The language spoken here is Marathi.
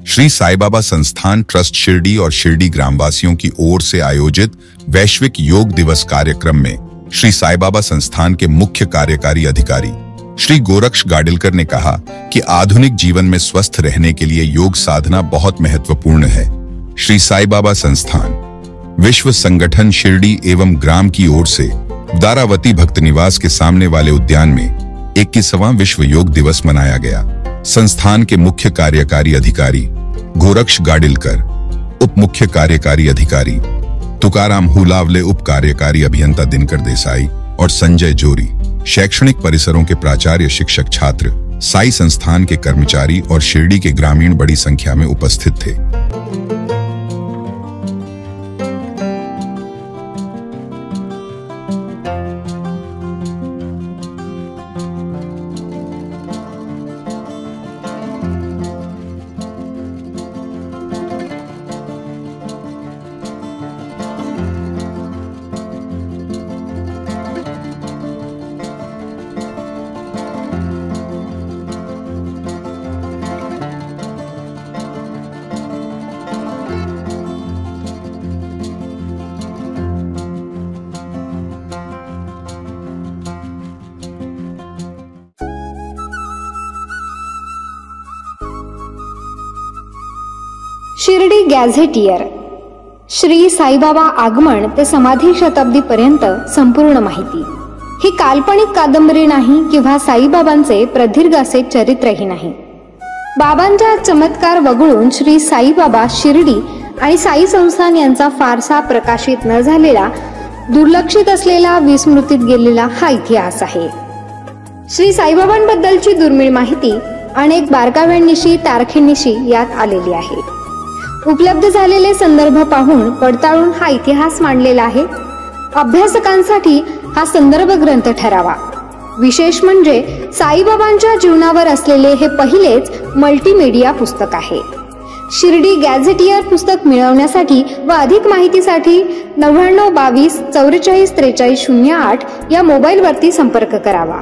श्री साईं बाबा संस्थान ट्रस्ट शिरडी और शिरडी ग्रामवासियों की ओर से आयोजित वैश्विक योग दिवस कार्यक्रम में श्री साईं बाबा संस्थान के मुख्य कार्यकारी अधिकारी श्री गोरक्ष गाडिलकर ने कहा कि आधुनिक जीवन में स्वस्थ रहने के लिए योग साधना बहुत महत्वपूर्ण है। श्री साईं बाबा संस्थान विश्व संगठन शिरडी एवं ग्राम की ओर से दारावती भक्त निवास के सामने वाले उद्यान में 21वां विश्व योग दिवस मनाया गया। संस्थान के मुख्य कार्यकारी अधिकारी गोरक्ष गाडिलकर, उप मुख्य कार्यकारी अधिकारी तुकाराम हुलावले, उप कार्यकारी अभियंता दिनकर देसाई और संजय जोरी, शैक्षणिक परिसरों के प्राचार्य, शिक्षक, छात्र, साई संस्थान के कर्मचारी और शिरडी के ग्रामीण बड़ी संख्या में उपस्थित थे। शिर्डी गॅझेटियर, श्री साईबाबा आगमन ते समाधी शताब्दीपर्यंत संपूर्ण माहिती। ही काल्पनिक कादंबरी नाही किंवा साईबाबांचे प्रदीर्घ असे चरित्रही नाही। बाबांच्या चमत्कार वगळून श्री साईबाबा, शिर्डी आणि साई संस्थान यांचा फारसा प्रकाशित न झालेला, दुर्लक्षित असलेला, विस्मृतीत गेलेला हा इतिहास आहे। श्री साईबाबांबद्दलची दुर्मिळ माहिती अनेक बारकाव्यांनिशी, तारखेनिशी यात आलेली आहे। उपलब्ध झालेले संदर्भ पाहून पडताळून हा इतिहास मांडलेला आहे। अभ्यासकांसाठी हा संदर्भ ग्रंथ ठरावा। विशेष म्हणजे साईबाबांच्या जीवनावर असलेले हे पहिलेच मल्टीमीडिया पुस्तक आहे। शिर्डी गॅझेटियर पुस्तक मिळवण्यासाठी व अधिक माहितीसाठी 99 22 44 43 08 या मोबाईलवरती संपर्क करावा।